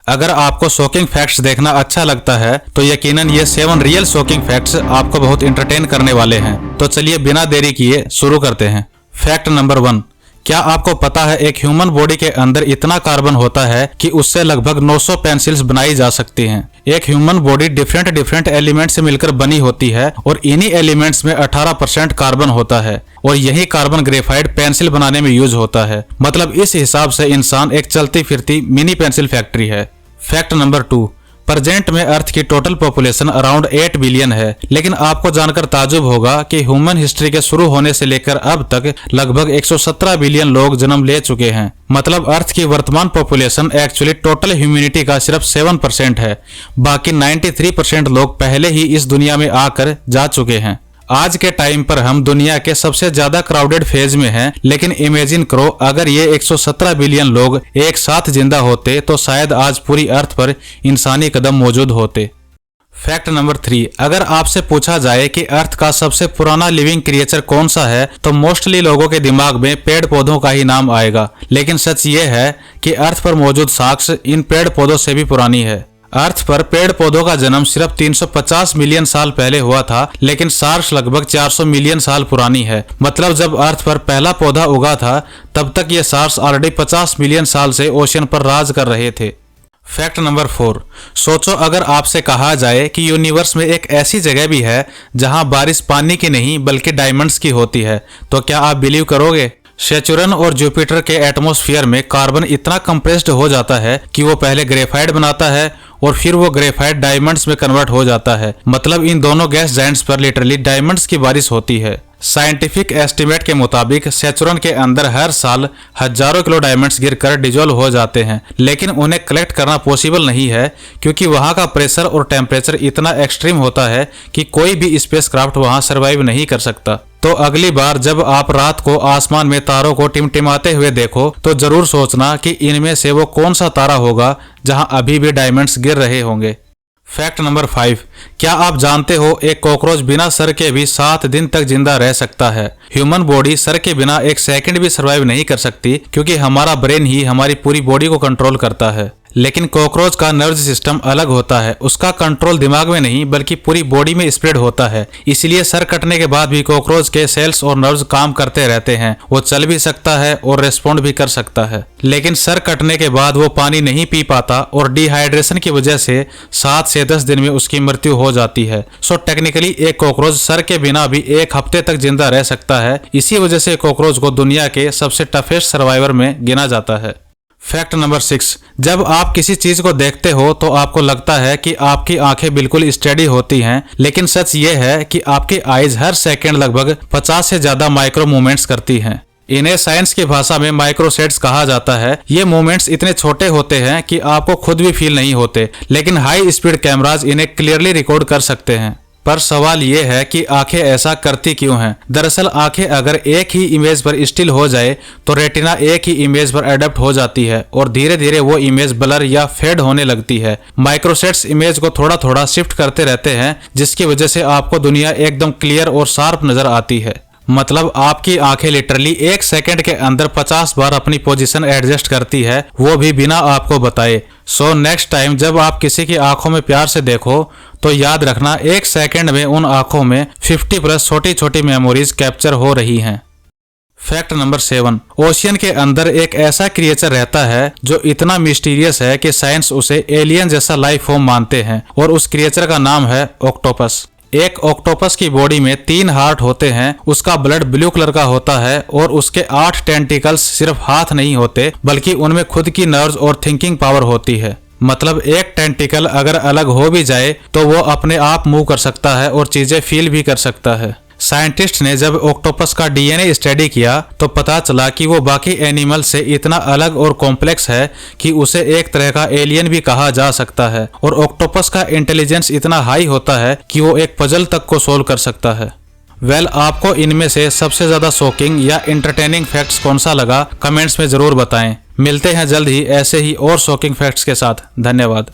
अगर आपको shocking facts देखना अच्छा लगता है तो यकीनन ये 7 रियल शॉकिंग फैक्ट्स आपको बहुत एंटरटेन करने वाले हैं। तो चलिए बिना देरी किए शुरू करते हैं। फैक्ट नंबर 1, क्या आपको पता है एक ह्यूमन बॉडी के अंदर इतना कार्बन होता है कि उससे लगभग 900 पेंसिल्स बनाई जा सकती हैं। एक ह्यूमन बॉडी डिफरेंट एलिमेंट से मिलकर बनी होती है और इन्हीं एलिमेंट्स में 18% कार्बन होता है और यही कार्बन ग्रेफाइट पेंसिल बनाने में यूज होता है। मतलब इस हिसाब से इंसान एक चलती फिरती मिनी पेंसिल फैक्ट्री है। फैक्ट नंबर 2, प्रेजेंट में अर्थ की टोटल पॉपुलेशन अराउंड 8 बिलियन है, लेकिन आपको जानकर ताजुब होगा कि ह्यूमन हिस्ट्री के शुरू होने से लेकर अब तक लगभग 117 बिलियन लोग जन्म ले चुके हैं। मतलब अर्थ की वर्तमान पॉपुलेशन एक्चुअली टोटल ह्यूमैनिटी का सिर्फ 7% है। बाकी 93% लोग पहले ही इस दुनिया में आकर जा चुके हैं। आज के टाइम पर हम दुनिया के सबसे ज्यादा क्राउडेड फेज में हैं, लेकिन इमेजिन करो अगर ये 117 बिलियन लोग एक साथ जिंदा होते तो शायद आज पूरी अर्थ पर इंसानी कदम मौजूद होते। फैक्ट नंबर 3, अगर आपसे पूछा जाए कि अर्थ का सबसे पुराना लिविंग क्रिएचर कौन सा है तो मोस्टली लोगों के दिमाग में पेड़ पौधों का ही नाम आएगा। लेकिन सच ये है कि अर्थ पर मौजूद साक्ष्य इन पेड़ पौधों से भी पुरानी है। अर्थ पर पेड़ पौधों का जन्म सिर्फ 350 मिलियन साल पहले हुआ था, लेकिन सार्स लगभग 400 मिलियन साल पुरानी है। मतलब जब अर्थ पर पहला पौधा उगा था तब तक ये सार्स ऑलरेडी 50 मिलियन साल से ओशन पर राज कर रहे थे। फैक्ट नंबर 4, सोचो अगर आपसे कहा जाए कि यूनिवर्स में एक ऐसी जगह भी है जहां बारिश पानी की नहीं बल्कि डायमंड्स की होती है, तो क्या आप बिलीव करोगे? सैटर्न और जुपिटर के एटमॉस्फेयर में कार्बन इतना कंप्रेस्ड हो जाता है कि वो पहले ग्रेफाइट बनाता है और फिर वो ग्रेफाइट डायमंड्स में कन्वर्ट हो जाता है। मतलब इन दोनों गैस जायंट्स पर लिटरली डायमंड्स की बारिश होती है। साइंटिफिक एस्टिमेट के मुताबिक सैटर्न के अंदर हर साल हजारों किलो डायमंड्स गिरकर डिजोल्व हो जाते हैं, लेकिन उन्हें कलेक्ट करना पॉसिबल नहीं है क्योंकि वहां का प्रेशर और टेम्परेचर इतना एक्सट्रीम होता है कि कोई भी स्पेसक्राफ्ट वहां सर्वाइव नहीं कर सकता। तो अगली बार जब आप रात को आसमान में तारों को टिमटिमाते हुए देखो तो जरूर सोचना कि इनमें से वो कौन सा तारा होगा जहां अभी भी डायमंड्स गिर रहे होंगे। फैक्ट नंबर 5, क्या आप जानते हो एक कॉकरोच बिना सर के भी 7 दिन तक जिंदा रह सकता है। ह्यूमन बॉडी सर के बिना एक सेकंड भी सर्वाइव नहीं कर सकती क्योंकि हमारा ब्रेन ही हमारी पूरी बॉडी को कंट्रोल करता है। लेकिन कॉकरोच का नर्व सिस्टम अलग होता है, उसका कंट्रोल दिमाग में नहीं बल्कि पूरी बॉडी में स्प्रेड होता है। इसलिए सर कटने के बाद भी कॉकरोच के सेल्स और नर्व्स काम करते रहते हैं। वो चल भी सकता है और रेस्पॉन्ड भी कर सकता है, लेकिन सर कटने के बाद वो पानी नहीं पी पाता और डिहाइड्रेशन की वजह से 7 से 10 दिन में उसकी मृत्यु हो जाती है। सो टेक्निकली एक कॉकरोच सर के बिना भी 1 हफ्ते तक जिंदा रह सकता है। इसी वजह से कॉकरोच को दुनिया के सबसे टफेस्ट सर्वाइवर में गिना जाता है। फैक्ट नंबर 6, जब आप किसी चीज को देखते हो तो आपको लगता है कि आपकी आंखें बिल्कुल स्टेडी होती हैं, लेकिन सच ये है कि आपकी आईज हर सेकंड लगभग 50 से ज्यादा माइक्रो मूवमेंट्स करती हैं। इन्हें साइंस की भाषा में माइक्रोसेट्स कहा जाता है। ये मूवमेंट्स इतने छोटे होते हैं कि आपको खुद भी फील नहीं होते, लेकिन हाई स्पीड कैमराज इन्हें क्लियरली रिकॉर्ड कर सकते हैं। पर सवाल ये है कि आंखें ऐसा करती क्यों हैं? दरअसल आंखें अगर एक ही इमेज पर स्टिल हो जाए तो रेटिना एक ही इमेज पर अडेप्ट हो जाती है और धीरे धीरे वो इमेज ब्लर या फेड होने लगती है। माइक्रोसेट्स इमेज को थोड़ा थोड़ा शिफ्ट करते रहते हैं, जिसकी वजह से आपको दुनिया एकदम क्लियर और शार्प नजर आती है। मतलब आपकी आंखें लिटरली 1 सेकंड के अंदर 50 बार अपनी पोजीशन एडजस्ट करती है, वो भी बिना आपको बताए। सो नेक्स्ट टाइम जब आप किसी की आंखों में प्यार से देखो तो याद रखना 1 सेकंड में उन आंखों में 50+ छोटी छोटी मेमोरीज कैप्चर हो रही हैं। फैक्ट नंबर 7, ओशियन के अंदर एक ऐसा क्रिएचर रहता है जो इतना मिस्टीरियस है कि साइंस उसे एलियन जैसा लाइफ फॉर्म मानते हैं और उस क्रिएचर का नाम है ऑक्टोपस। एक ऑक्टोपस की बॉडी में 3 हार्ट होते हैं, उसका ब्लड ब्लू कलर का होता है और उसके 8 टेंटिकल्स सिर्फ हाथ नहीं होते बल्कि उनमें खुद की नर्व्स और थिंकिंग पावर होती है। मतलब एक टेंटिकल अगर अलग हो भी जाए तो वो अपने आप मूव कर सकता है और चीजें फील भी कर सकता है। साइंटिस्ट ने जब ऑक्टोपस का डीएनए स्टडी किया तो पता चला कि वो बाकी एनिमल से इतना अलग और कॉम्प्लेक्स है कि उसे एक तरह का एलियन भी कहा जा सकता है और ऑक्टोपस का इंटेलिजेंस इतना हाई होता है कि वो एक पजल तक को सोल्व कर सकता है। वेल, आपको इनमें से सबसे ज्यादा शॉकिंग या एंटरटेनिंग फैक्ट्स कौन सा लगा कमेंट्स में जरूर बताएं। मिलते हैं जल्द ही ऐसे ही और शॉकिंग फैक्ट्स के साथ। धन्यवाद।